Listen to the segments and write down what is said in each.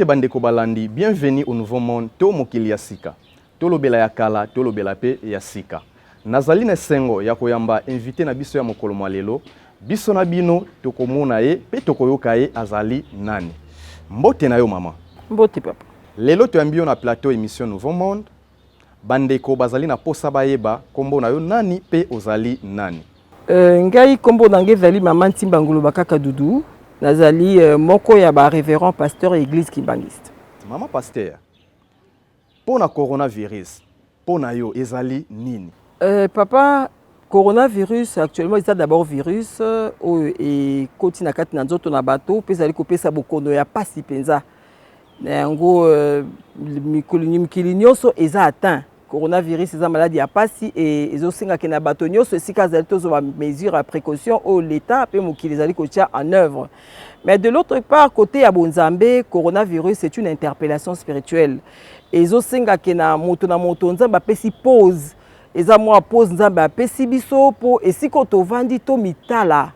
Mbote bandeko balandi, bienvenue au Nouveau Monde, to mokili ya sika. Tolo bela ya kala, tolo bela pe ya sika. Nazali na sengo ya koyamba invité na biso ya mokolo malelo, biso na bino tokomona ye pe tokoyoka ye azali nani. Mbote na yo mama. Mbote papa. Lelo toyambio na plateau émission Nouveau Monde. Bandeko bazali na posa bayeba kombo na yo nani pe ozali nani. Ngai kombo nange zali mama Ntimba Ngulu Bakaka Dudu. Nazali moko ya ba révérend pasteur église kimbangiste. Mama pasteur. Pona coronavirus, pona yo ezali nini? Papa, coronavirus actuellement c'est d'abord virus et kotina kati na nzoto na bato pe zali kopesa bokono ya pasi penza. Nango mikili nyonso eza atteint. Coronavirus eza maladie ya pasi et ezosinga ke na bato nyonso esika zali tozo ba mesure à précaution au l'état pe mokili zali kotia en œuvre. Mais de l'autre part, côté ya bonzambe, coronavirus c'est une interpellation spirituelle. Ezosinga ke na moto nzamba pesi pause. Eza mwa pause nzamba pesi biso po esiko tovandi to mitala.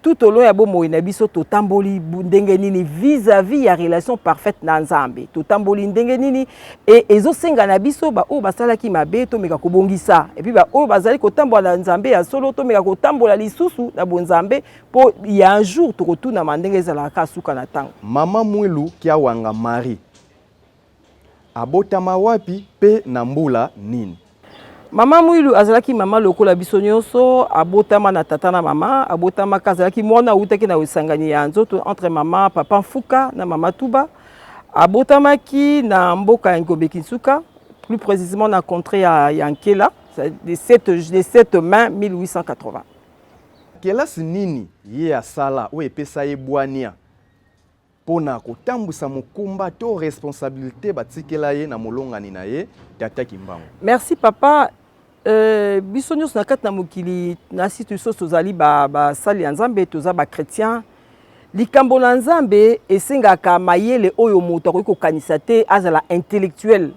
Tout au long ya bomo na biso to tamboli ndenge nini vis-à-vis ya relation parfaite na nzambe. To tamboli ndenge nini et ezosenga na biso ba o basala ki mabe to meka kobongisa. Et puis ba o bazali ko tambola nzambe ya solo to meka ko tambola lisusu na bonzambe po ya un jour to retourna mandenge za la kasuka na tango. Mama Mwilu kia wanga Marie. Abotama wapi pe na mbula nini? Mama Mwilu azalaki mama lokola biso nyonso, abotama na tata na mama, abotama kazalaki mwana utaki na wisangani ya nzoto entre mama papa Mfuka na mama Tuba. Abotamaki na mboka ya Ngombe Kinsuka, plus précisément na contrée ya Yankela, le 7 mai 1880. Kelasi nini ye asala o epesa ye bwania pona kotambusa mokumba to responsabilité batikela ye na molongani na ye tata Kimbangu. Merci papa. Biso nyonso na kati na mokili na situation tozali ba sali ya Nzambe toza ba chrétien. Likambo na Nzambe esengaka mayele oyo moto akoki kokanisa te azala intellectuel.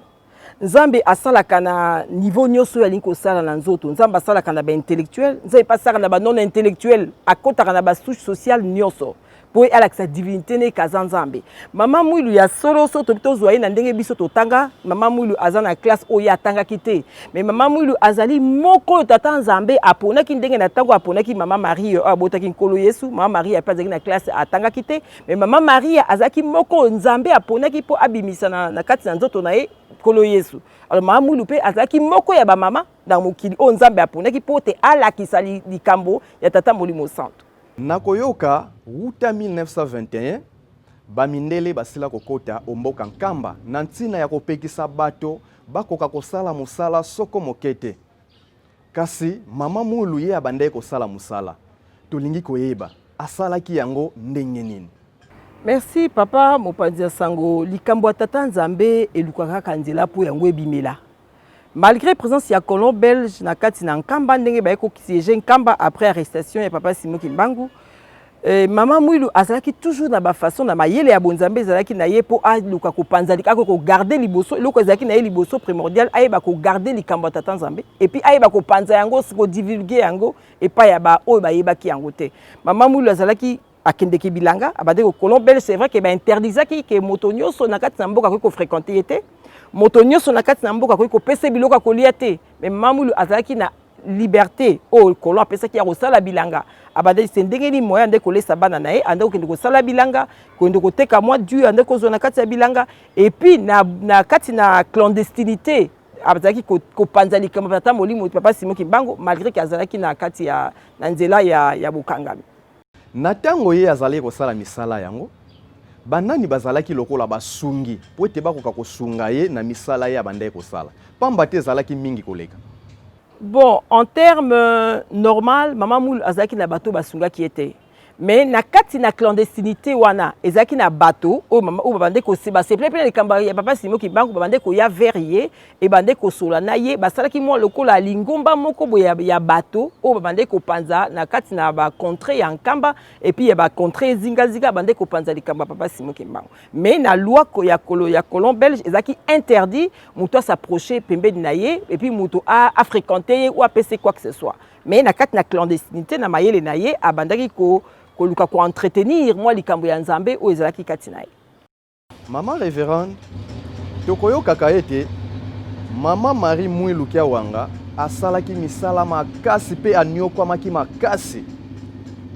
Nzambe asalaka na niveau nyonso ya linko sala na nzoto. Nzambe asalaka na ba intellectuel, Nzambe pasaka na ba non intellectuel, akotaka na ba souche sociale nyonso. Pour avec sa divinité ne kazanzambe. Mama Mwilu ya solo soto bito zoye na ndenge biso totanga, mama Mwilu azana classe oya tanga kite. Mais mama Mwilu azali moko tata nzambe apona ki ndenge na tango apona ki mama Marie abota ki nkolo Yesu, mama Marie pas na classe atanga kite. Mais mama Marie azaki moko nzambe apona ki po abimisa na kati na nzoto na ye nkolo Yesu. Alors mama Mwilu pe azaki moko ya ba mama dans mokili o nzambe apona ki po te ala kisali likambo ya tata Molimo Santo. Nakoyoka wuta 1921 bamindele basila kokota omboka nkamba na ntina ya kopekisa bato bakoka kosala musala soko mokete. Kasi mama Mwilu ye abandai kosala musala. Tolingi koyeba asalaki yango ndenge nini? Merci papa mopanzi sango likambo tata Nzambe elukaka kanzela po yango ebimela. Malgré présence ya colon belge na kati na nkamba ndenge ba eko siéger nkamba après arrestation ya papa Simon Kimbangu, mama Mwilu azalaki toujours na ba façon na mayele ya bonzambe azalaki na ye po a luka ko panzali kako ko garder liboso loko azalaki na ye liboso primordial ayeba ko garder likambo tata Nzambe et puis ayeba ko panza yango ko divulguer yango et pas ya ba o ba yeba ki yango te. Mama Mwilu azalaki akendeki bilanga abade ko colon belge, c'est vrai que ba interdisaki ke moto nyonso na kati na mboka ko fréquenter était. Moto nyonso na kati na mboka ko pesa biloko kolia te. Mais mama Mwilu azalaki na liberté o kolon apesa ki ya kosala bilanga abade sendenge ni moya nde kolesa bana na ye ande kokende kosala bilanga kende koteka mwa du ande kozwa na kati ya bilanga et puis na kati na clandestinité abazalaki kopanza likambo tata Molimo papa Simon Kimbangu malgré que azalaki na kati ya na nzela ya bokangami. Na tango ye azali kosala misala yango banani bazalaki lokola basungi po ete bakoka kosunga ye na misala ye abandai kosala pamba te ezalaki mingi koleka. Bon, en termes normal, mama Mwilu azalaki na bato basunga qui était. Mais na kati na clandestinité wana ezalaki na bato o mama o babande ko se ba se plein les kamba ya papa Simon Kimbangu babande ko ya verrier et bande ko sola na ye basalaki mo lokola lingomba moko bo ya bato o babande ko panza na kati na ba contrée ya nkamba et puis ya ba contrée zinga bande ko panza likamba papa Simon Kimbangu. Mais na loi ko ya colon belge ezalaki interdit muto s'approcher pembeni na ye et puis muto a fréquenter ou a passer quoi que ce soit. Mais na kati na clandestinité na mayele na ye abandaki ko koluka ko entretenir moi likambo ya Nzambe o ezalaki kati na ye. Maman révérende, tokoyokaka ete Maman Marie Mwilu Kiawanga asalaki misala makasi pe aniokwamaki makasi.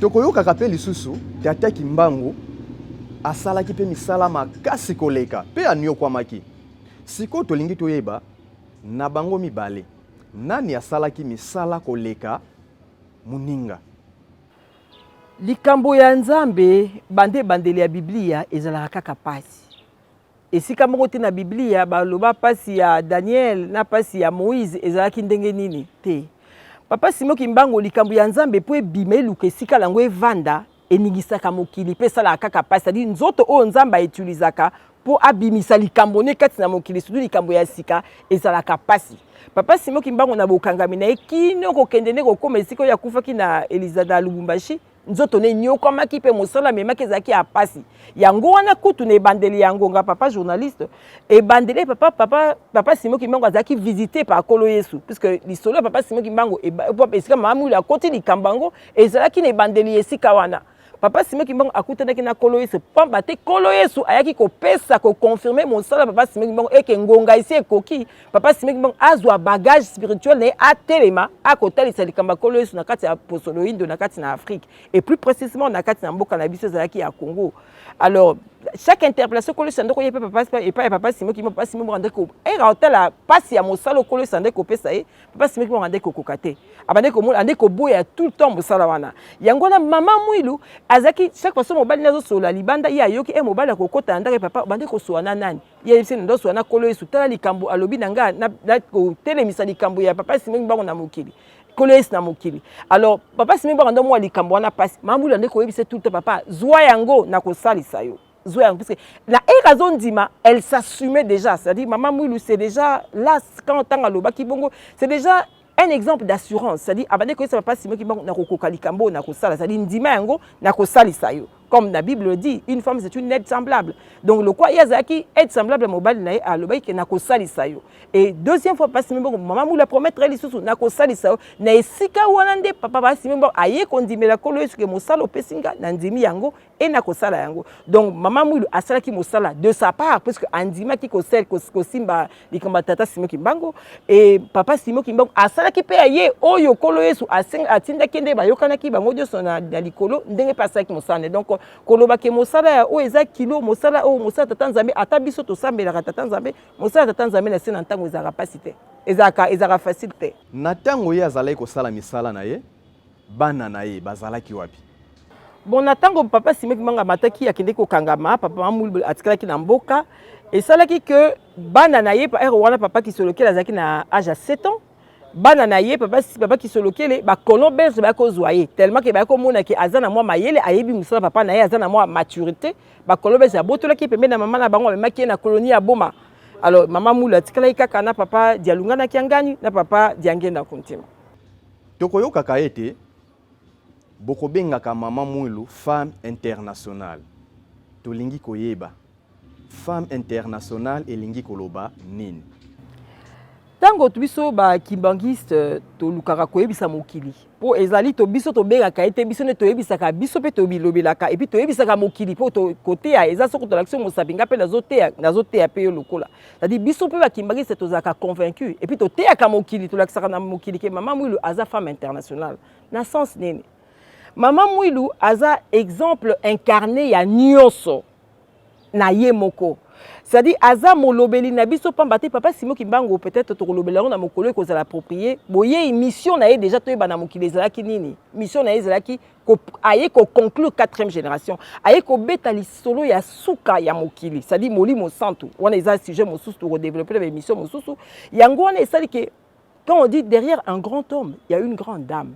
Tokoyokaka pe lisusu Tata Kimbangu asalaki pe misala makasi koleka pe aniokwamaki. Siko tolingi toyeba na bango mibale nani asalaki misala koleka muninga. Likambo ya Nzambe bandeli ya Biblia ezalaka kaka pasi. Esika moko te na Biblia baloba pasi ya Daniel na pasi ya Moïse ezalaki ndenge nini te. Papa Simon Kimbangu likambo ya Nzambe po ebima eluka esika lango evanda eningisaka mokili pe sala kaka pasi. C'est-à-dire nzoto oyo Nzambe etulisaka po abimisa likambo ne kati na mokili surtout likambo ya sika ezalaka pasi. Papa Simon Kimbangu na bokangami na ekino kokende ne kokoma esika ya kufaki na Elizada Lubumbashi. Nzoto ne nyokwamaki pe mosala memaki ezalaki ya pasi. Yango wana kutu na ebandeli yango nga papa journaliste. Ebandeli papa Simon Kimbangu azalaki visité par Kolo Yesu. Puisque lisolo papa Simon Kimbangu esika mama Mwilu akoti likambango ezalaki na ebandeli esika wana. Papa Simon Kimbangu akutanaki na Kolo Yesu. Pamba te Kolo Yesu ayaki kopesa ko confirmer mosala papa Simon Kimbangu eke ngonga isi ekoki. Papa Simon Kimbangu azwa bagage spirituel ne atelema akotalisa likamba Kolo Yesu na kati ya Posoloindo na kati na Afrique et plus précisément na kati na mboka na biso ezalaki ya Congo. Alors chaque interpellation Kolo Yesu ndoko yepe papa Simon Kimbangu papa Simon Kimbangu ndeko hôtel pasi ya mosala Kolo Yesu ndeko pesa ye papa Simon Kimbangu ndeko kokate abande ko mona ndeko boya tout le temps mosala wana. Yango na mama Mwilu azaki chaque fois mobali nazo sola libanda ya yoki e mobali akokota ndake papa bande ko soana nani ye bise ndo soana Kolo Yesu tala likambo alobi nanga na ko telemisa likambo ya papa Simon Kimbangu na mokili Kolo Yesu na mokili. Alors papa Simon Kimbangu ndo mwa likambo wana pasi mama Mwilu ndeko yebise tout le papa zwa yango na kosalisa yo parce que la raison d'Ima, elle s'assumait déjà. C'est-à-dire, Maman Mwilu, c'est déjà là, quand on a l'oba kibongo, c'est déjà un exemple d'assurance. C'est-à-dire, abandé que ça va pas si moi qui na kokali kambo na kosala. C'est-à-dire, Ndima yango na kosali sayo. Comme la Bible dit, une femme c'est une aide semblable. Donc le quoi yazaki aide semblable à mobile na a l'oba qui na kosali sayo. Et deuxième fois pas si moi Maman Mwilu la promettre elle sous na kosali sayo. Na esika wanande papa pas si moi aye kondime la Kolo Yesu que mosala opesinga na ndimi yango et na kosala yango. Donc Maman Mwilu asala ki mosala de sa part parce que andima ki kosel kosimba likamba tata Simon Kimbangu et papa Simon Kimbangu asala ki pe aye oyo Kolo Yesu atinda kende ba yokana ki bango joso na likolo ndenge pasa ki mosala. Donc koloba ke mosala o eza kilo mosala o mosala tata Nzambe ata biso to sambela tata Nzambe mosala tata Nzambe na sena ntango ezaka pasite ezaka facilité. Na tango ye azalaki kosala misala na ye bana na ye bazalaki wapi? Bon na tango papa Simon Kimbangu mataki akende ko kangama papa Mwilu atikalaki na mboka et salaki que bana na ye pa wana papa ki solokela azaki na âge à 7 ans. Bana na ye papa ki solokele ba colon belge ba ko zoyer tellement que ba ko mona ki azana mwa mayele ayebi musala papa na ye azana mwa maturité ba colon belge abotola ki pembe na mama na bango maki na colonie ya Boma. Alors Maman Mwilu atikala kaka na papa dialunga na kiangani na papa diangenda kuntima. Tokoyoka ka ete bokobengaka Maman Mwilu femme internationale. Tolingi koyeba femme internationale elingi koloba nini? Tango biso ba kimbangiste to lukaka koyebisa mokili po ezali to biso to bengaka ete biso ne toyebisaka biso pe to bilobelaka et puis toyebisaka mokili po to côté ya eza soko to l'action mosabinga pe nazoteya pe yo lokola. C'est-à-dire biso pe ba kimbangiste to zaka convaincu et puis to teyaka mokili to lakisaka na mokili ke Maman Mwilu aza femme internationale na sens nini. Maman Mwilu aza exemple incarné ya nyonso na ye moko. C'est-à-dire aza molobeli na biso pamba te papa Simon Kimbangu peut-être to kolobela na mokolo ko za l'approprier boye mission na ye déjà to ba na mokili ezalaki nini mission na ye ezalaki ko aye ko conclure 4e génération aye ko beta lisolo ya suka ya mokili c'est-à-dire molimo santu wana eza sujet mosusu to développer la mission mosusu yango wana esali que quand on dit derrière un grand homme il y a une grande dame.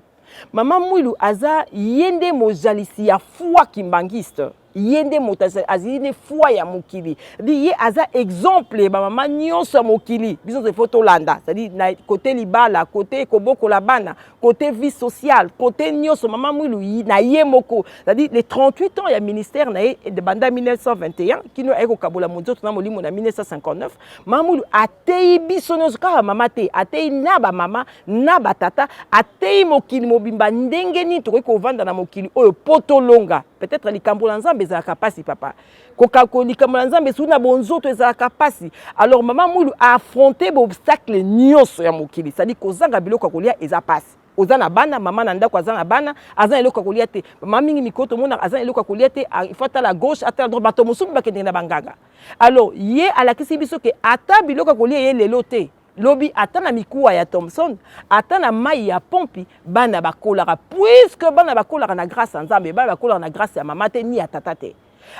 Maman Mwilu aza yende mojalisi ya foi kimbangiste yende motasa azine foi ya mokili di ye aza exemple ba mama nyonso ya mokili biso se photo landa c'est-à-dire na côté libala côté koboko la bana côté vie sociale côté nyonso Maman Mwilu na ye moko c'est-à-dire les 38 ans ya ministère na ye de banda 1921 kino eko kabola monzoto na molimo na 1959 Maman Mwilu atei biso nyonso ka mama te atei na ba mama na ba tata atei mokili mobimba ndenge ni to ko vanda na mokili oyo poto longa peut-être likambo la nzambe ezalaka pasi papa kokako likambo la nzambe suna bonzoto ezalaka pasi. Alors maman Mwilu a affronté obstacle nyonso ya mokili, c'est-à-dire kozanga biloko kolia eza pasi. Ozana bana mama na ndako azana bana azana eloko kolia te mama mingi mikoto mona azana eloko kolia te il faut à la gauche à la droite bato musubi bakende na banganga. Alors ye alakisi biso ke ata biloko kolia ye lelo te lobi ata na mikuwa ya Thomson ata na mai ya pompi bana bakolaka puisque bana bakolaka na grâce ya nzambe bana bakolaka na grâce ya mama te ni ya tata te.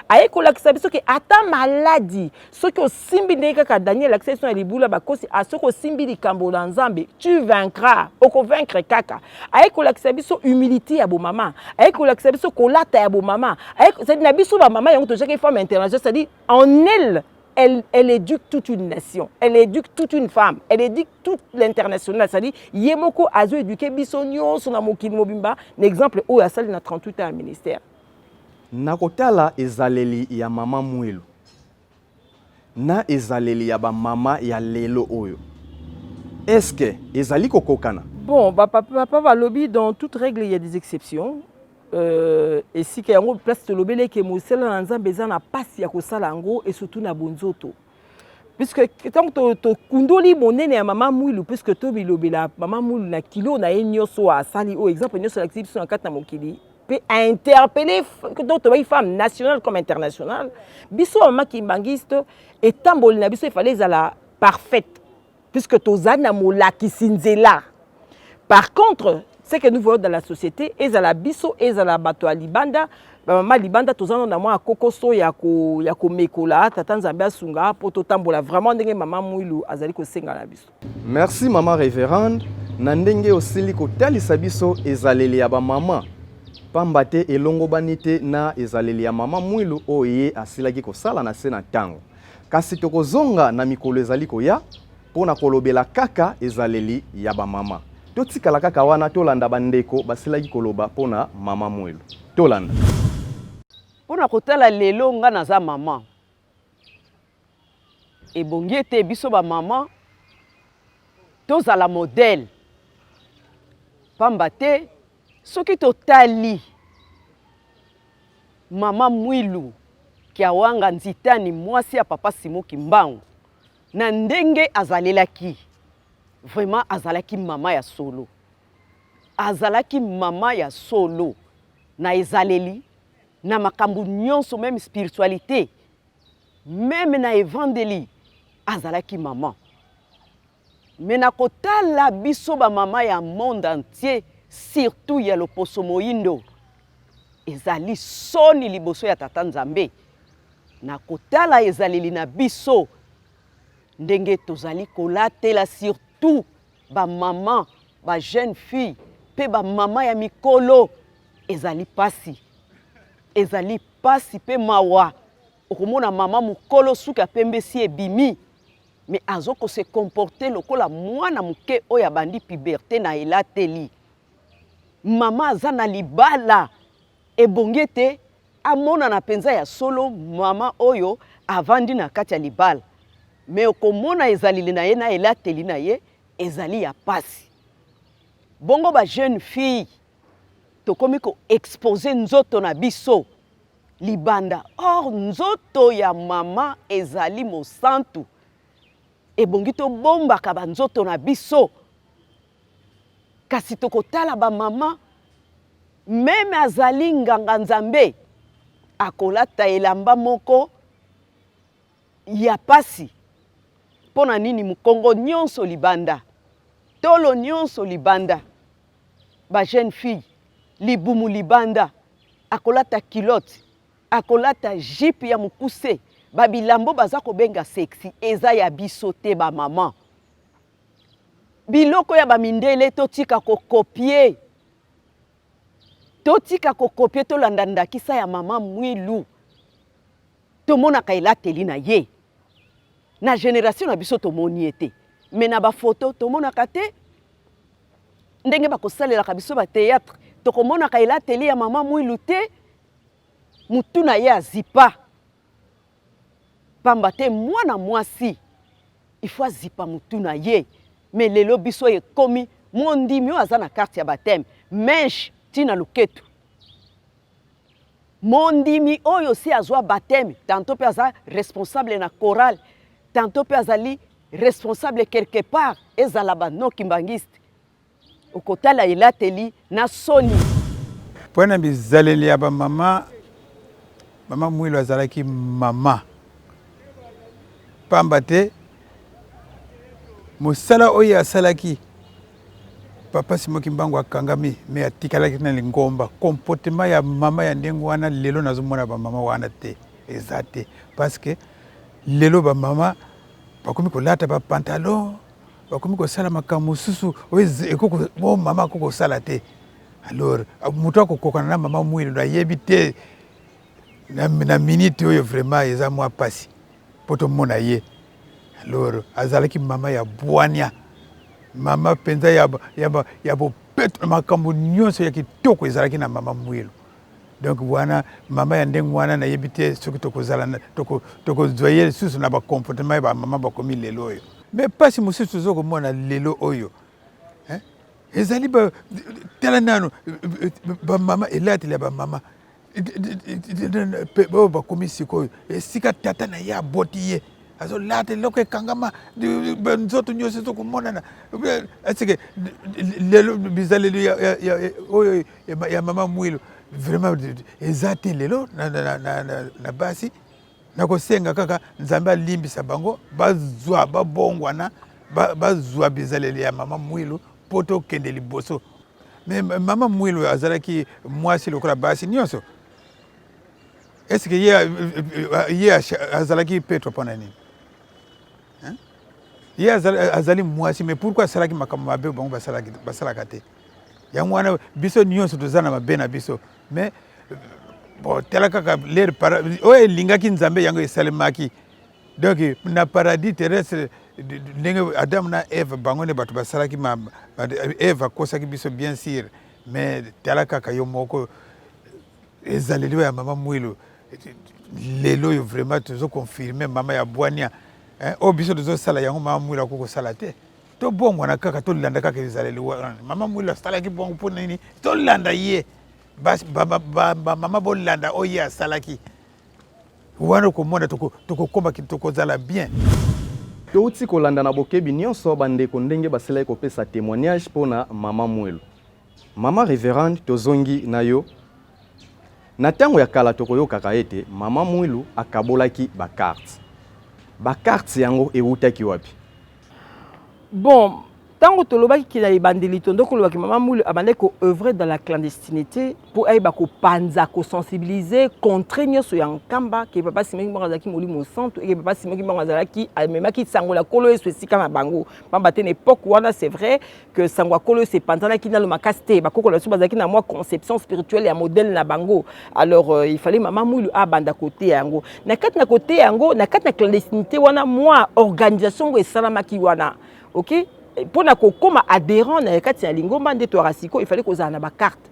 Aye kolakisa biso ke ata maladi soki osimbi ndenge kaka Daniel accession ya libula bakosi asoko osimbi likambo la nzambe tu vaincras oko vaincre kaka. Aye kolakisa biso humilité ya bo mama aye kolakisa biso kolata ya bo mama aye c'est na biso ba mama yango tojaki femme internationale, c'est-à-dire en elle éduque toute une nation, elle éduque toute une femme, elle éduque toute l'international, c'est-à-dire yemoko azo éduquer biso nyonso na mokili mobimba n'exemple oyo asali na 38 ans ya ministère. Nakotala ezaleli ya mama Mwilu na ezaleli ya ba mama ya lelo oyo. Est-ce que ezali kokokana? Bon, papa va lobby dans toute règle il y a des exceptions. Et si qu'il y a une place de lobby que mosela na nzambe eza na pasi ya kosala ngo et surtout na bonzoto. Puisque tant que to kundoli monene ya mama Mwilu puisque to bilobela mama Mwilu na kilo na enyoso asali au exemple nyoso la exhibition na kata mokili peut interpeller d'autres femmes nationales comme internationales. Biso mama kimbangiste et tamboli na biso il fallait la parfaite puisque tozana molaki sinzela. Par contre, ce que nous voyons dans la société, ezala biso ezala bato ya libanda, mama libanda tozana na mwa kokoso ya ko mekola tata nzambe asunga po totambola vraiment ndenge mama Mwilu azali ko senga na biso. Merci mama révérende na ndenge osili kotalisa biso ezaleli ya ba mama. Pamba te elongo banite na ezaleli ya mama Mwilu oye asilaki kosala na se na tango. Kasi tokozonga na mikolo ezali koya pona kolobela kaka ezaleli ya ba mama. Totikala kaka wana tolanda bandeko basilaki koloba pona mama Mwilu. Tolanda. Pona kotala lelo nga naza mama. Ebongi ete biso ba mama tozala modèle. Pamba te soki totali mama Mwilu kiawanga nzitani mwasi ya papa Simo Kimbangu na ndenge azalelaki vraiment azalaki mama ya solo, azalaki mama ya solo na ezaleli na makambu nyonso même spiritualité même na evangeli azalaki mama. Mais na kotala biso ba mama ya monde entier surtout ya loposo moyindo ezali soni liboso ya tata nzambe. Na kotala ezaleli na biso ndenge tozali kolatela surtout ba mama ba jeune fille pe ba mama ya mikolo ezali pasi pe mawa okomona mama mukolo suka pembesi ebimi mais azoko se comporter lokola mwana muke oya bandi puberté na elateli. Mama aza na libala ebongete amona na penza ya solo mama oyo avandi na kati ya libala. Mais okomona ezalili na ye na elateli na ye ezali ya pasi. Bongo ba jeune fille tokomi ko exposer nzoto na biso libanda. Or nzoto ya mama ezali mosantu. Ebongi to bomba ka ba nzoto na biso. Kasi tokotala ba mama meme azali nganga nzambe akolata elamba moko ya pasi. Pona nini mukongo nyonso libanda tolo nyonso libanda ba jeune fille libumu libanda akolata kilote akolata jipe ya mukuse babilambo baza kobenga sexy eza ya biso te ba mama. Biloko ya bamindele totika kokopie tolanda ndakisa ya mama Mwilu tomonaka elateli na ye na génération na biso tomoni ete mais na ba photo tomonaka te ndenge bakosalelaka biso ba théâtre tokomonaka elateli ya mama Mwilu te mutu na ye azipa. Pamba te mwana mwasi il faut azipa mutu na ye. Mais lelo biso ekomi mondimi oyo aza na carte ya baptême mèche tina luketu. mondimi oyo si azwa baptême tantôt pe aza responsable na chorale tantôt pe azali responsable quelque part ezala banoki mbangiste okotala elateli na soni pona bizaleli ya bamama mama Mwilu azalaki mama pamba te mosala oyo asalaki papa Simoki Mbangu akangami me atikalaki na lingomba comportement ya mama ya ndenge wana lelo nazomona bamama wana te eza te parce que lelo bamama bakomi kolata bapantalon bakomi kosala makambo mosusu oyo mama akokosala te alors moto akokokana na mama Mwilu nayebi te na minute oyo vraiment eza mwa pasi po tomona ye alors azalaki mama ya bwania mama penza ya bopeto makambo nyonso ya kitoko ezalaki na mama Mwilu donc wana mama ya ndenge wana nayebi te soki tokozwa ye lisusu na bacomportement ya bamama bakomi lelo oyo mais pasi mosusu tozokomona lelo oyo ezali tala nano bamama elateli ya bamama oyo bakomi sikoyo esika tata na ye aboti ye azolata eloko ekangama nzoto nyonso ezokomonana asike lelo bizaleli oyo ya mama Mwilu vraiment eza te lelo na basi nakosenga kaka nzambe alimbisa bango bazwa babongwana bazwa bizaleli ya mama Mwilu po tokende liboso mais mama Mwilu azalaki mwasi lokola basi nyonso eske ye azalaki petro mpona nini ye azali mwasi mais pourquoi asalaki makambo mabe bango basalaka te yango wana biso nyonso toza na mabe na biso mais bon tala kaka lere oyo elingaki nzambe yango esalemaki donc na paradis terrestre ndenge Adam na Eve bango ne bato basalaki Eve akosaki biso bien sûr mais tala kaka yo moko ezaleli ya mama Mwilu lelo oyo vraiment tozoconfirme mama ya bwania oyo biso tozosala yango mama Mwilu akokosala te tobongwana kaka tolanda kaka ezaleli wana mama Mwilu asalaki bongo mpo nini tolanda ye bamama bolanda oyo ye asalaki wana okomona tokokoma tokozala bien touti kolanda na bokebi nyonso bandeko ndenge baselaki kopesa témoignage mpona mama Mwilu. Mama révérende tozongi na yo na ntango ya kala tokoyokaka ete mama Mwilu akabolaki bakarte yango ewutaki wapi? Bon, tango tolobaki kila ebandeli tondo kolobaki mama Mwilu abandaki ko œuvrer dans la clandestinité pour ayeba ko panza ko sensibiliser contre nyonso ya nkamba ke papa Simoki Mbangu azalaki molimo centre et papa Simoki Mbangu azalaki amemaki sango la kolo eso esika na bango pamba te na époque wana c'est vrai que sango kolo se pantana ki na lo makasté bakoko la so bazalaki na moi conception spirituelle ya modèle na bango alors il fallait mama Mwilu abanda côté yango na kati na côté yango na kati na clandestinité wana moi organisation et salamaki wana OK pour na kokoma adhérent na kati ya lingomba nde to rasiko il fallait kozala na ba carte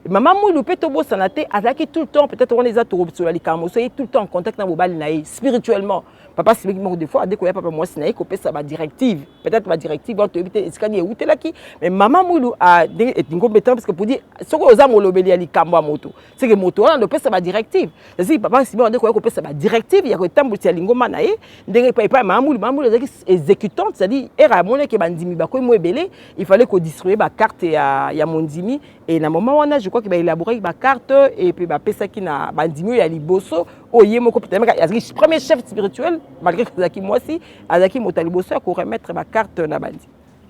Maman Mwilu peut tobo sanate azaki tout le temps peut-être on les a tout sur la likamo so tout le temps en contact na bobali nae spirituellement papa Simoki Mbangu des fois dès que papa moi sinaye ko pesa ba directive peut-être ba directive on te éviter escani e utelaki mais maman Mwilu a incompétent parce que pour dire ce que oza molobeli ya likambo ya moto c'est que moto on pesa ba directive c'est papa Simoki Mbangu ko pesa ba directive ya ko tambouti ya lingoma nae ndenge pa maman Mwilu azaki exécutante c'est-à-dire era mona ke bandimi ba ko mo ebele il fallait ko distribuer ba carte ya mondimi et na moment wana je crois qu'il va élaborer ma carte et puis pesa qui na bandimio ya liboso oye moko peut-être azaki premier chef spirituel malgré que azaki moi aussi azaki mota liboso ko remettre ma carte na bandi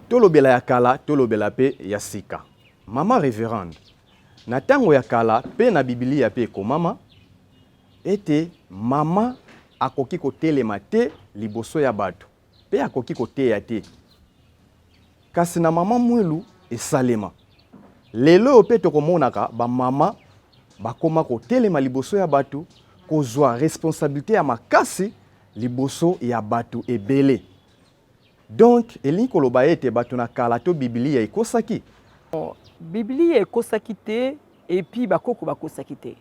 tolobela ya kala tolobela pe ya sika mama révérende na tango ya kala pe na biblia pe ko mama ete mama akoki ko telema te liboso ya bato pe akoki ko teya te kasi na mama Mwilu esalema lelo pe tokomonaka ba mama bakoma ko telema liboso ya batu kozwa responsabilité ya makasi liboso ya batu ebele donc elingi koloba ete batu na kala to biblia ekosaki biblia ekosaki te et puis bakoko bakosaki te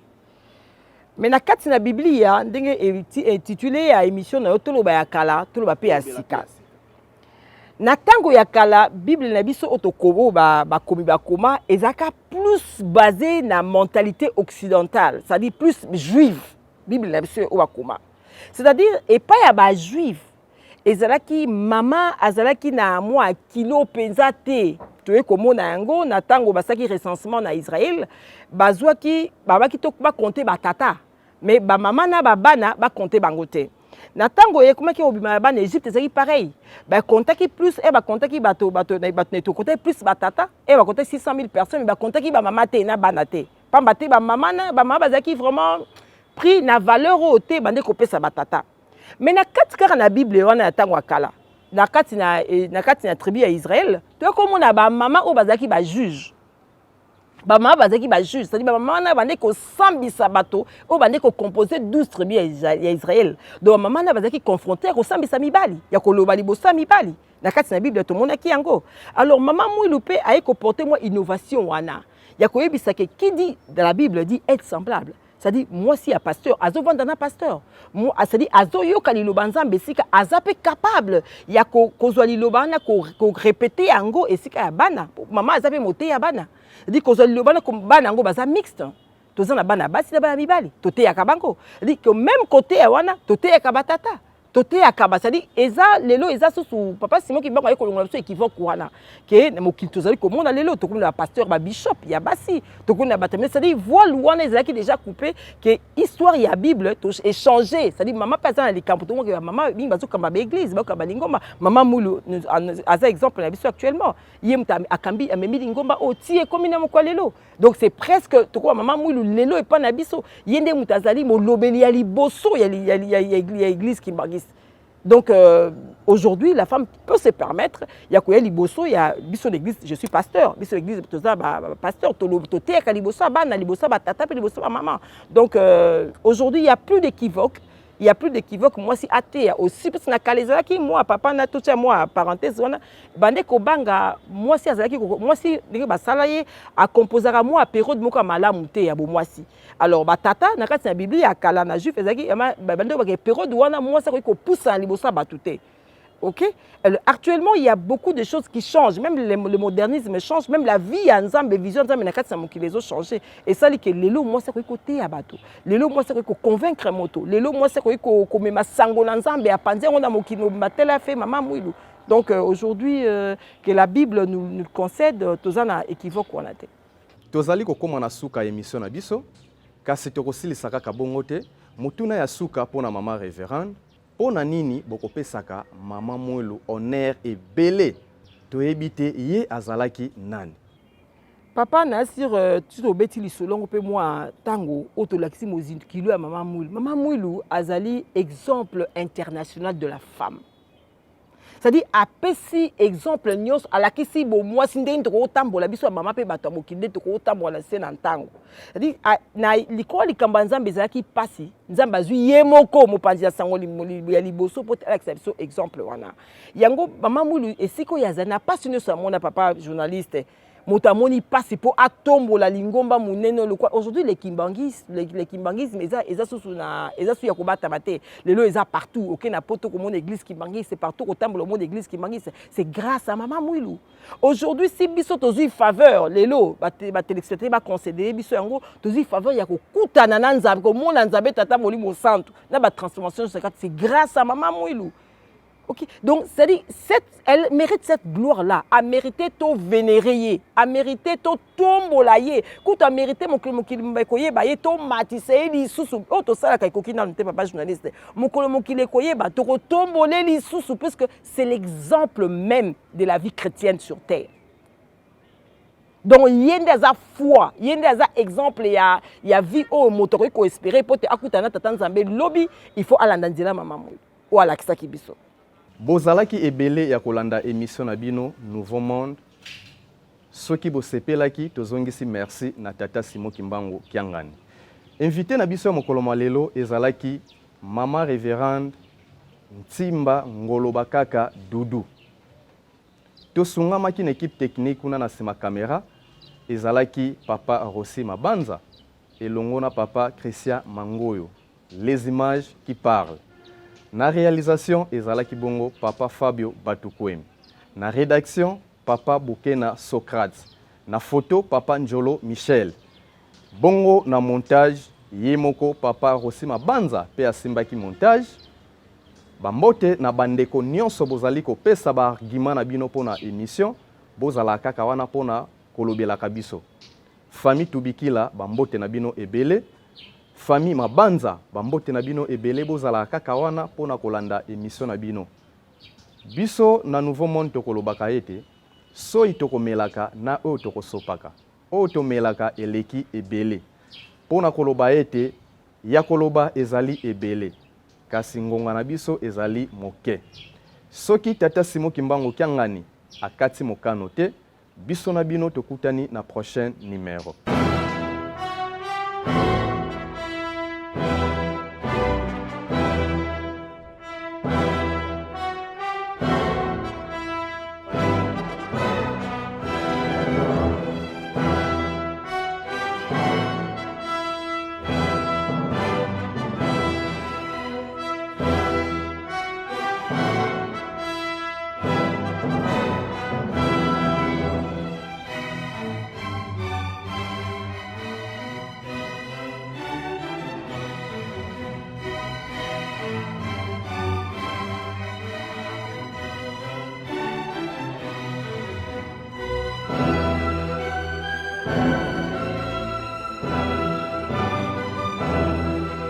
mais na kati na biblia ndenge intitulé ya émission na yo toloba ya kala toloba pe ya sika Na tango ya kala Bible na biso otokobo bakomi bakoma ezaka plus basé na mentalité occidentale, c'est-à-dire plus juive. Bible na biso bakoma. C'est-à-dire et pas ya ba juif. Ezalaki mama azalaki na mwa kilo penza te. Toye komona yango na tango basaki recensement na Israël, bazwaki babaki to ba compter ba tata. Mais ba mama na ba bana ba compter bango te. Na tango ye komaki obima ba na Égypte ezaki pareil. Ba comptaki plus et ba comptaki bato neto compter plus ba tata et ba compter 600 000 personnes, ba comptaki ba mama te na bana te. Pamba te ba mama bazaki vraiment pris na valeur au te bande kopesa ba tata. Mais na kati kaka na Bible wana ya tango akala. Na kati na tribu ya Israël, to komona ba mama o bazaki ba juge. Ba mama bazaki ba juge, c'est-à-dire ba mama na bande ko sambisa bato o bande ko composer 12 tribus ya Israël. Donc mama na bazaki confronter ko sambisa mibali, ya ko loba libosa mibali. Na kati na Bible to mona ki yango. Alors maman Mwilu pe aye ko porter moi innovation wana. Ya ko yebisa ke qui dit dans la Bible dit être semblable. C'est-à-dire, moi, si un pasteur, azo vandana pasteur. Moi, c'est-à-dire, azo yo kaliloba nzambe sika azape capable. Ya ko kozwaliloba na ko répéter yango et sika ya bana. Maman azape moté ya bana. C'est-à-dire kozwaliloba na ko bana yango baza mixte. Toza na bana basi na bana mibali. Toté ya kabango. C'est-à-dire que même côté ya wana, toté ya kabatata. Toté ya kaba, c'est-à-dire eza lelo eza sous papa Simon qui bango ayeko longola biso équivoque wana. Ke na mokili tozali komona lelo tokomona ba pasteur ba bishop ya basi, tokomona ba tamé, c'est-à-dire voile wana ezalaki déjà coupé que histoire ya Bible to échanger, c'est-à-dire maman pasa na likambo to que maman binga bazo kamba ba église, ba kamba lingomba, maman Mwilu aza exemple na biso actuellement. Yemta akambi amemi lingomba o tie komina moko lelo. Donc c'est presque toko maman Mwilu lelo et pas na biso. Yende mutazali mo lobeli ya liboso ya église qui bagis. Donc aujourd'hui, la femme peut se permettre, il y a quoi liboso, il y a biso l'église, je suis pasteur, biso l'église toza pasteur, toté ka liboso bana liboso tata pe liboso maman. Donc aujourd'hui, il y a plus d'équivoque. Il y a plus d'équivoque. Moi, si athée aussi, parce que na kalezaki moi, papa na tout ça moi, parenthèse, bande ko banga, moi si azalaki, moi si ndenge basalaye a composera moi période moko malamu te ya bo moi si. Alors ba tata na kati na Bible ya kala na juif ezaki bande ko période wana moi ça ko poussa libosa batute. OK? Actuellement, il y a beaucoup de choses qui changent. Même le modernisme change. Même la vie en Nzambe, vision Nzambe, les ont changé. Et ça, c'est que les lots, moi, c'est quoi côté à bateau. Les lots, moi, c'est quoi convaincre moto. Les lots, moi, c'est quoi comme ma sango Nzambe à panzer on a mon qui nous matel a fait maman Mwilu. Donc aujourd'hui, que la Bible nous concède, tous en a équivoque on a été. Tozali ko koma na suka émission na biso, kasi tokosili saka kabongote, mutuna ya suka pona mama révérende. Pona nini bokopesaka mama Mwilu honneur et belé toyebite ye azalaki nani. Papa na sur tu obeti lisolongo pe moi tango otolakisi mozindi kilo ya mama Mwilu. Mama Mwilu azali exemple international de la femme. C'est-à-dire apesi exemple nyos alakisi bo moi sinde to tambola biso mama pe bato mokinde to tambola sena ntango. C'est-à-dire na likolo likamba Nzambe ezalaki pasi Nzambe azwi ye moko mopanzi ya sango ya liboso po alakisa biso exemple wana. Yango mama Mwilu esiko yazana pasi nyos mona papa journaliste. Motamoni passe pour atombola lingomba munene le quoi aujourd'hui les kimbangisme eza susu na eza su ya kobata bate lelo eza partout OK na poto comme mon église kimbangis c'est partout au tambola mon église kimbangis c'est grâce à maman Mwilu. Aujourd'hui si biso tozi faveur lelo ba téléspectateur ba concéder biso yango tozi faveur ya kokutana na Nzambe ko mona Nzambe tata molimo santo na ba transformation c'est grâce à maman Mwilu. Okay. Donc, c'est-à-dire, elle mérite cette gloire-là, a mérité de vénérer, a mérité de tombolayer, quand a mérité mon kilimbekoye, bah, to matissé, li sous, oh, to ça, la kaikokina, n'était pas journaliste, mon kilimbekoye, bah, to tombolé, li sous, parce que c'est l'exemple même de la vie chrétienne sur terre. Donc, il y a des foi, il y a des exemples, il y a vie au moteur qu'on espérait, pour te akutana, tata Nzambe, lobby, il faut aller dans la maman, ou à la kisa kibiso. Bozalaki ebele ya kolanda émission na bino Nouveau Monde. Soki bosepelaki tozongisi merci na tata Simon Kimbangu Kiangani. Invité na biso ya mokolo malelo ezalaki mama révérende Ntimba Ngoloba Kaka Dudu. Tosungamaki na équipe technique kuna na sima caméra ezalaki papa Rossi Mabanza elongo na papa Christian Mangoyo. Les images qui parlent. Na réalisation ezalaki bongo papa Fabio Batukwemi. Na rédaction Papa Bukena Socrate. Na photo Papa Njolo Michel. Bongo na montage Yemoko Papa Rosima Banza pe asimbaki montage. Bambote na bandeko nyonso bozali kopesa ba argument na bino pona émission bozala kaka wana pona kolobela kabiso. Famille Tubikila bambote na bino ebele. Famille Mabanza bambote na bino ebele bozala kaka wana pona kolanda émission na bino. Biso na Nouveau Monde tokolobaka ete so itokomelaka na o tokosopaka. O tomelaka eleki ebele. Pona koloba ete ya koloba ezali ebele. Kasi ngonga na biso ezali moke. Soki tata Simo Kimbangu Kiangani akati mokano te, biso na bino tokutani na prochain numéro.